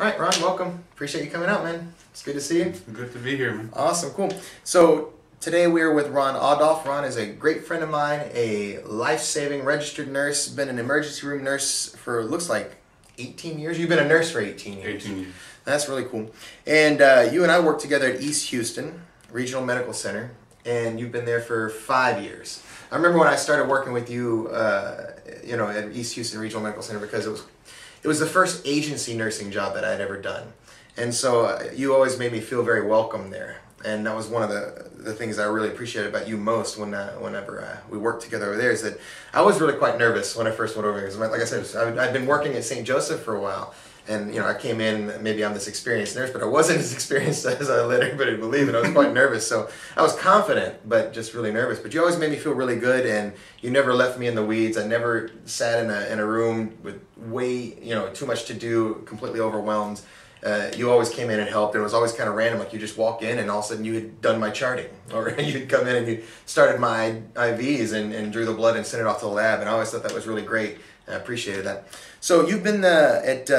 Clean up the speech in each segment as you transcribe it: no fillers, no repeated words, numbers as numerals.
All right, Ron, welcome. Appreciate you coming out, man. It's good to see you. Good to be here, man. Awesome, cool. So today we are with Ron Adolph. Ron is a great friend of mine, a life-saving registered nurse, been an emergency room nurse for, looks like, 18 years. You've been a nurse for 18 years. 18 years. That's really cool. And you and I worked together at East Houston Regional Medical Center, and you've been there for 5 years. I remember when I started working with you, at East Houston Regional Medical Center, because it was the first agency nursing job that I had ever done. And so you always made me feel very welcome there. And that was one of the things I really appreciated about you most whenever we worked together over there, is that I was really quite nervous when I first went over there. Because like I said, I'd been working at St. Joseph for a while. And, I came in, maybe I'm this experienced nurse, but I wasn't as experienced as I let everybody believe, and I was quite nervous. So I was confident, but just really nervous. But you always made me feel really good, and you never left me in the weeds. I never sat in a room with too much to do, completely overwhelmed. You always came in and helped, and it was always kind of random. Like you just walk in, and all of a sudden you had done my charting, or you'd come in and you started my IVs and drew the blood and sent it off to the lab. And I always thought that was really great. I appreciated that. So you've been at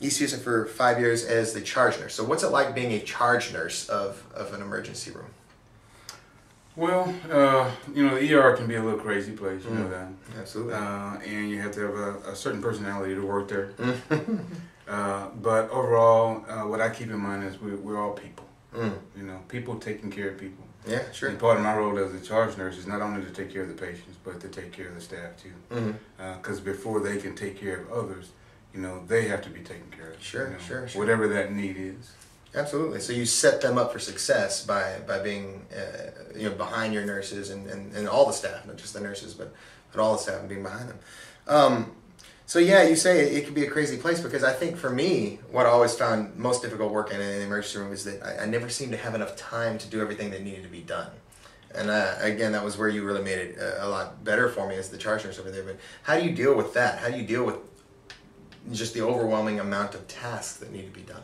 East Houston for 5 years as the charge nurse. So what's it like being a charge nurse of an emergency room? Well, the ER can be a little crazy place, you know that. Absolutely. And you have to have a certain personality to work there. But overall, what I keep in mind is we're all people. People taking care of people. Yeah, sure. And part of my role as a charge nurse is not only to take care of the patients, but to take care of the staff too. Because before they can take care of others, they have to be taken care of. Sure. Whatever that need is. Absolutely. So you set them up for success by being behind your nurses and all the staff, not just the nurses, but all the staff and being behind them. So yeah, you say it can be a crazy place, because I think for me, what I always found most difficult working in the emergency room is that I never seemed to have enough time to do everything that needed to be done. And again, that was where you really made it a lot better for me as the charge nurse over there. But how do you deal with that? How do you deal with just the overwhelming amount of tasks that need to be done?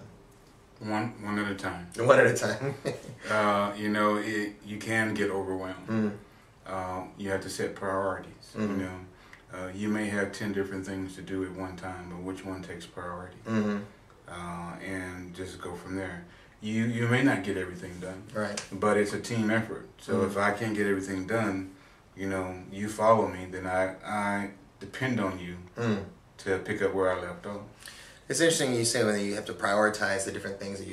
One at a time. One at a time. You can get overwhelmed. You have to set priorities. You may have 10 different things to do at one time, but which one takes priority? And just go from there. You may not get everything done, right? But it's a team effort. So if I can't get everything done, you follow me, then I depend on you to pick up where I left off. It's interesting you say when you have to prioritize the different things that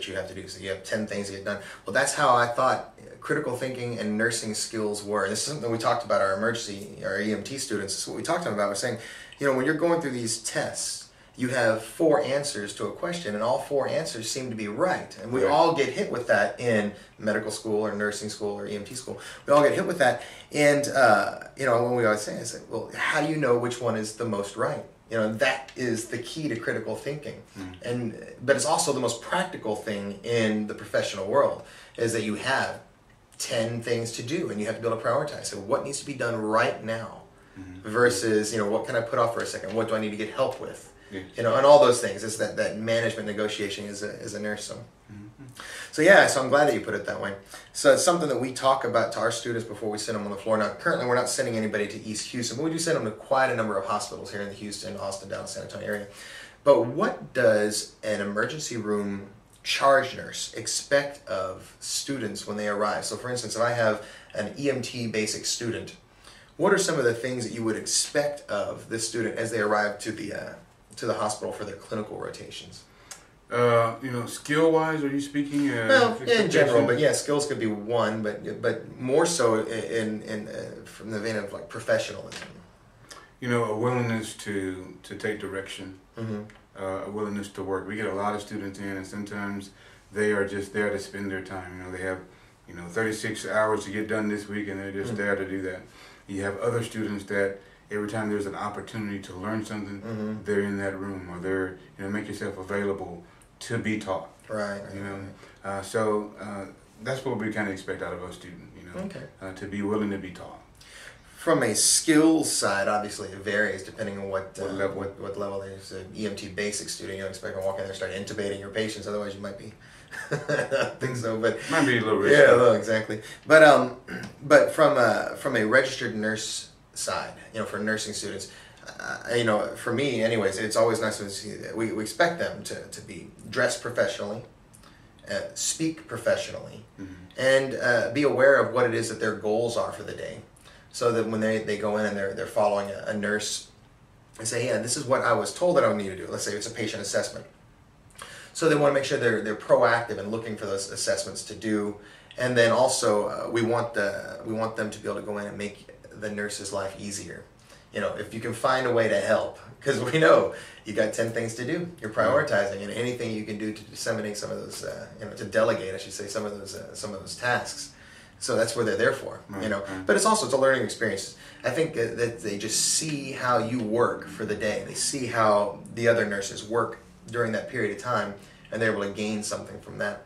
you have to do. So you have 10 things to get done. Well, that's how I thought critical thinking and nursing skills were. And this is something we talked about our EMT students. This is what we talked about. We're saying, when you're going through these tests, you have 4 answers to a question, and all 4 answers seem to be right. And we all get hit with that in medical school or nursing school or EMT school. We all get hit with that. And, when we always say, it's like, well, how do you know which one is the most right? That is the key to critical thinking. But it's also the most practical thing in the professional world, is that you have 10 things to do, and you have to be able to prioritize. So what needs to be done right now versus, what can I put off for a second? What do I need to get help with? And all those things. It's that management negotiation as a nurse. So I'm glad that you put it that way. So it's something that we talk about to our students before we send them on the floor. Now, currently we're not sending anybody to East Houston, but we do send them to quite a number of hospitals here in the Houston, Austin, Dallas, San Antonio area. But what does an emergency room charge nurse expect of students when they arrive? So for instance, if I have an EMT basic student, what are some of the things that you would expect of this student as they arrive to the hospital for their clinical rotations? Skill-wise, are you speaking? Well, in general, but yeah, skills could be one, but more so in from the vein of like professionalism. A willingness to take direction, a willingness to work. We get a lot of students in, and sometimes they are just there to spend their time. They have 36 hours to get done this week, and they're just there to do that. You have other students that every time there's an opportunity to learn something, they're in that room, or they're make yourself available to be taught. Right. So that's what we kind of expect out of a student. To be willing to be taught. From a skills side, obviously it varies depending on what level it is. An EMT basic student, you don't expect to walk in there and start intubating your patients, otherwise you might be. I don't think so, but might be a little risky. Yeah, well, exactly. But from a registered nurse side, for nursing students, for me, anyways, it's always nice to see that we expect them to be dressed professionally, speak professionally, and be aware of what it is that their goals are for the day, so that when they go in and they're following a nurse and say, yeah, this is what I was told that I would need to do. Let's say it's a patient assessment. So they want to make sure they're proactive and looking for those assessments to do, and then also we want them to be able to go in and make the nurse's life easier. If you can find a way to help, because we know you got 10 things to do. You're prioritizing, and anything you can do to disseminate some of those, to delegate, I should say, some of those tasks. So that's where they're there for, But it's a learning experience. I think that they just see how you work for the day. They see how the other nurses work during that period of time, and they're able to gain something from that.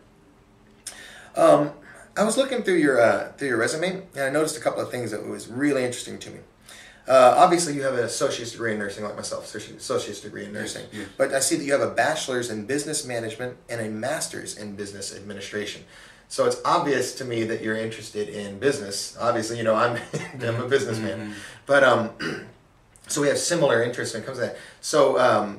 I was looking through your resume, and I noticed a couple of things that was really interesting to me. Obviously, you have an associate's degree in nursing, like myself, associate's degree in nursing. Yes. But I see that you have a bachelor's in business management and a master's in business administration. So it's obvious to me that you're interested in business. Obviously, I'm a businessman. But so we have similar interests when it comes to that. So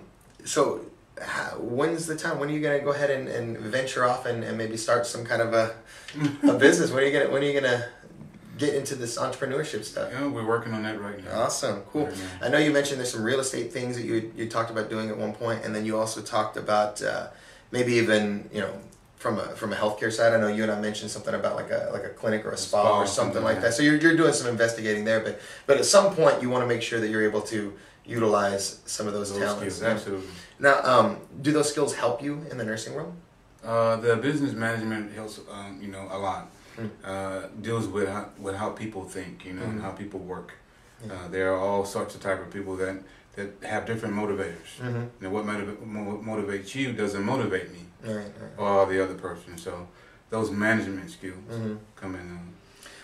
when's the time? When are you going to go ahead and venture off and maybe start some kind of a business? When are you gonna get into this entrepreneurship stuff? Yeah, we're working on that right now. Awesome, cool. Right, I know you mentioned there's some real estate things that you talked about doing at one point, and then you also talked about maybe even from a healthcare side. I know you and I mentioned something about like a clinic or a spa or something like that. So you're doing some investigating there, but at some point you want to make sure that you're able to utilize some of those talents. Skills, absolutely. Now, do those skills help you in the nursing world? The business management helps, a lot. Deals with how people think, and how people work. There are all sorts of type of people that have different motivators. What motivates you doesn't motivate me or the other person. So those management skills come in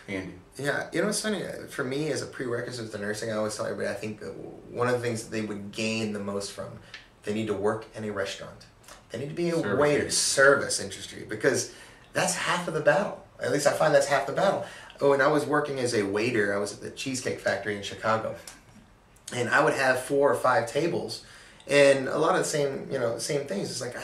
handy. Yeah, it's funny. For me, as a prerequisite to nursing, I always tell everybody, I think one of the things that they would gain the most from, they need to work in a restaurant. They need to be a waiter, service industry, because that's half of the battle. At least I find that's half the battle. When I was working as a waiter, I was at the Cheesecake Factory in Chicago, and I would have 4 or 5 tables, and a lot of the same things. It's like,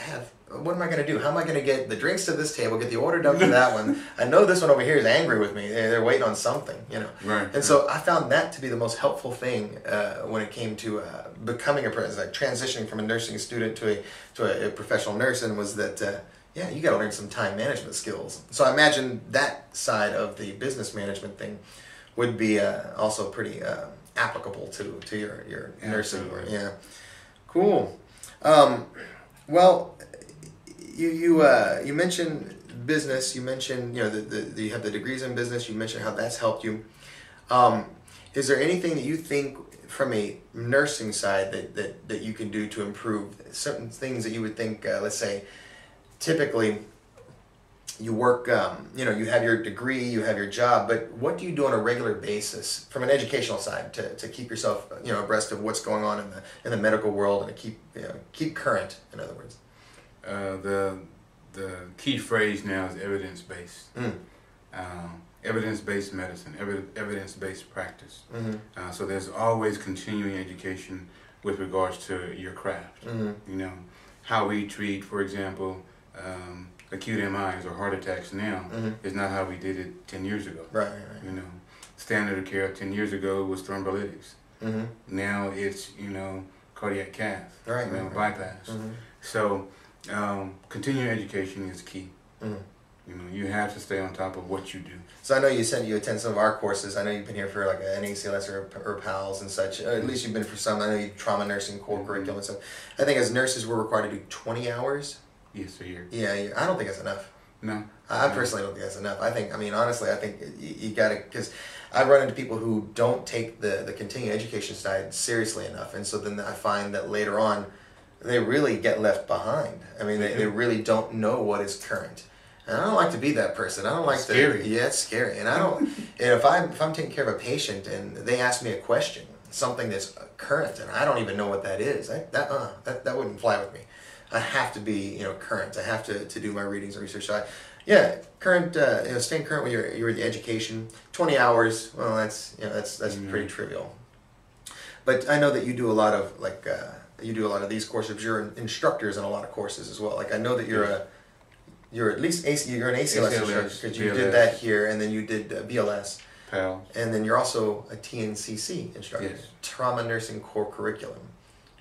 what am I going to do? How am I going to get the drinks to this table, get the order done for that one? I know this one over here is angry with me. They're waiting on something, Right. And so I found that to be the most helpful thing when it came to becoming transitioning from a nursing student to a professional nurse, and was that, you got to learn some time management skills. So I imagine that side of the business management thing would be also pretty applicable to your nursing work. Yeah, cool. Well, you mentioned business. You mentioned you have the degrees in business. You mentioned how that's helped you. Is there anything that you think from a nursing side that you can do to improve certain things that you would think? Let's say, typically, you work. You have your degree, you have your job, but what do you do on a regular basis from an educational side to keep yourself abreast of what's going on in the medical world and to keep current? In other words. The key phrase now is evidence-based. Evidence-based medicine, evidence-based practice. So there's always continuing education with regards to your craft. How we treat, for example, acute MIs or heart attacks now is not how we did it 10 years ago. Right. Standard of care 10 years ago was thrombolytics. Now it's, cardiac cath, bypass. So continuing education is key. You have to stay on top of what you do. So I know you said you attend some of our courses. I know you've been here for like an ACLS or PALS and such. At least you've been for some. I know you trauma nursing core curriculum and stuff. I think as nurses we're required to do 20 hours. Yes, a year. Yeah, I don't think that's enough. No. I personally don't think that's enough. Honestly, I think you got to, because I've run into people who don't take the continuing education side seriously enough. And so then I find that later on, they really get left behind. They really don't know what is current. And I don't like to be that person. I don't like scary. Yeah, it's scary. And I don't. And if I'm taking care of a patient and they ask me a question, something that's current, and I don't even know what that is, that wouldn't fly with me. I have to be current. I have to do my readings and research. So current. Staying current with your education. 20 hours. Well, that's pretty trivial. But I know that you do a lot of like you do a lot of these courses. You're instructors in a lot of courses as well. Like I know that you're at least you're an ACLS instructor because you did that here, and then you did BLS. PAL. And then you're also a TNCC instructor, Yes. Trauma Nursing Core Curriculum.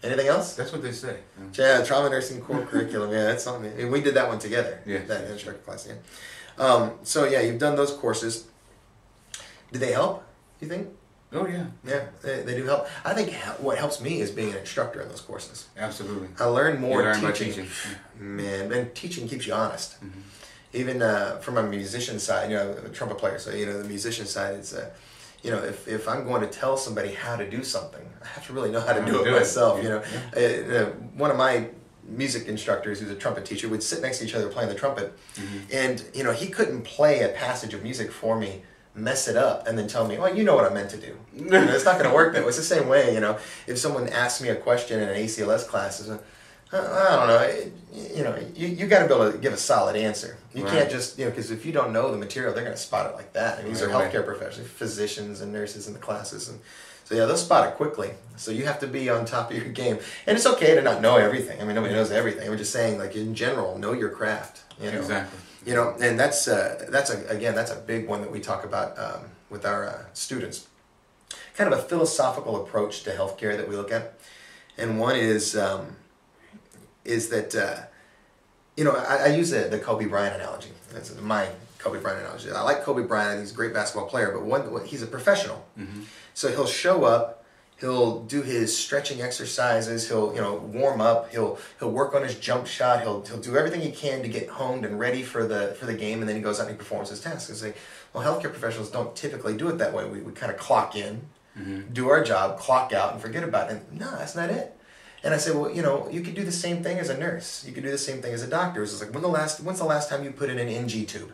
Anything else? That's what they say. Yeah, Trauma Nursing Core Curriculum. Yeah, that's something. And we did that one together. Yeah. That instructor class. Yeah. So yeah, you've done those courses. Do they help? You think? Oh yeah. Yeah, they do help. I think what helps me is being an instructor in those courses. Absolutely. I learn more You learn by teaching. Man, and teaching keeps you honest. Mm-hmm. Even from a musician side, you know, a trumpet player. So you know, the musician side, it's you know, if I'm going to tell somebody how to do something, I have to really know how to do it myself. You know, one of my music instructors, who's a trumpet teacher, would sit next to each other playing the trumpet, and you know, he couldn't play a passage of music for me, mess it up, and then tell me, well, you know what I meant to do. You know, it's not going to work that way. It's the same way, you know, if someone asks me a question in an ACLS class, it's I don't know, you know, you got to be able to give a solid answer. You can't just, you know, because if you don't know the material, they're going to spot it like that. And these are healthcare professionals, physicians and nurses in the classes. And so, yeah, they'll spot it quickly. So you have to be on top of your game. And it's okay to not know everything. I mean, nobody knows everything. We're just saying, like, in general, know your craft. You know? Exactly. You know, and that's a big one that we talk about with our students. Kind of a philosophical approach to healthcare that we look at. And one is that, you know, I use the Kobe Bryant analogy. That's my Kobe Bryant analogy. I like Kobe Bryant. He's a great basketball player, but he's a professional. So he'll show up, he'll do his stretching exercises, he'll, you know, warm up, he'll work on his jump shot, he'll do everything he can to get honed and ready for the game, and then he goes out and he performs his tasks. And say, well, healthcare professionals don't typically do it that way. We kind of clock in, do our job, clock out, and forget about it. And no, that's not it. And I say, well, you know, you could do the same thing as a nurse. You could do the same thing as a doctor. It's like, when's the last time you put in an NG tube?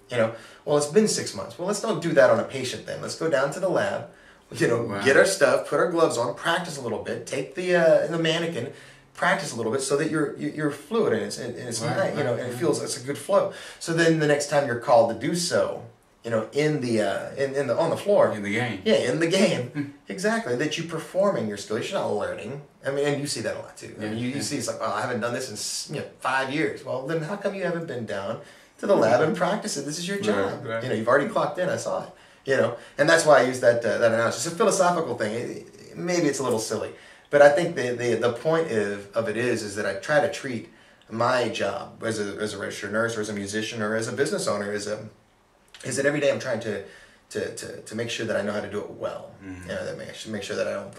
You know, well, it's been 6 months. Well, let's don't do that on a patient then. Let's go down to the lab, you know, get our stuff, put our gloves on, practice a little bit, take the mannequin, practice a little bit so that you're fluid and it's nice, you know, and it feels it's a good flow. So then the next time you're called to do so, you know, on the floor. In the game. Yeah, in the game. Exactly. That you're performing your skill. You're not learning. I mean, and you see that a lot too. I mean, you see it's like, oh, I haven't done this in 5 years. Well, then how come you haven't been down to the lab and practiced it? This is your job. Right. You know, you've already clocked in. I saw it. You know, and that's why I use that analogy. It's a philosophical thing. Maybe it's a little silly, but I think the point of it is that I try to treat my job as a registered nurse or as a musician or as a business owner is that every day I'm trying to make sure that I know how to do it well. You know, that make sure that I don't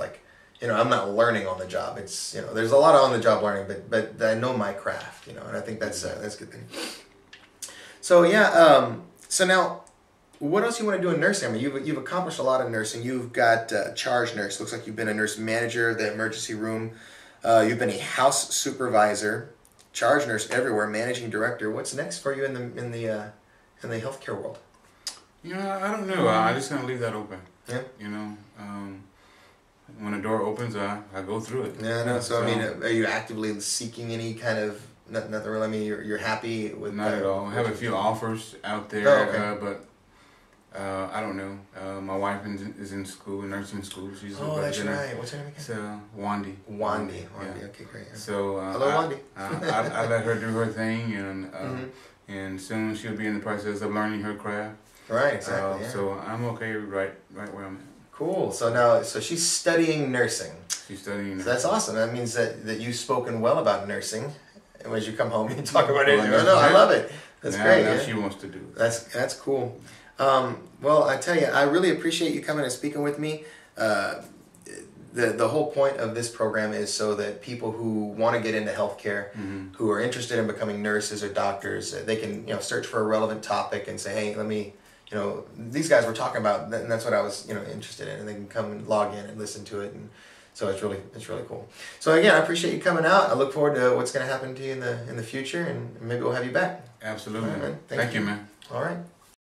I'm not learning on the job. It's, you know, there's a lot of on the job learning, but I know my craft, you know, and I think that's a good thing. So yeah, so now, what else you want to do in nursing? I mean, you've accomplished a lot in nursing. You've got charge nurse. Looks like you've been a nurse manager, the emergency room. You've been a house supervisor, charge nurse everywhere, managing director. What's next for you in the healthcare world? You know, I don't know. I just gonna leave that open. Yeah. You know, when a door opens, I go through it. Yeah, I know. So I mean, are you actively seeking any kind of nothing? Really, I mean, you're happy with? Not at all. I have a few offers out there, but I don't know. My wife is in school, nursing school. She's that's right. What's her name again? So Wandy. Wandy. Yeah. Okay, great. Yeah. So hello, Wandy. I let her do her thing, and soon she'll be in the process of learning her craft. Right, exactly. So I'm okay right where I'm at. Cool. So she's studying nursing. She's studying nursing. So that's awesome. That means that you've spoken well about nursing. And when you come home, you talk about it. No, I love it. That's great. Now she wants to do it. That's cool. Well, I tell you, I really appreciate you coming and speaking with me. The whole point of this program is so that people who want to get into healthcare, who are interested in becoming nurses or doctors, they can search for a relevant topic and say, hey, let me. You know, these guys were talking about, and that's what I was, interested in, and they can come and log in and listen to it, and so it's really cool. So again, I appreciate you coming out. I look forward to what's going to happen to you in the future, and maybe we'll have you back. Absolutely. All right, man. Thank you, man. All right.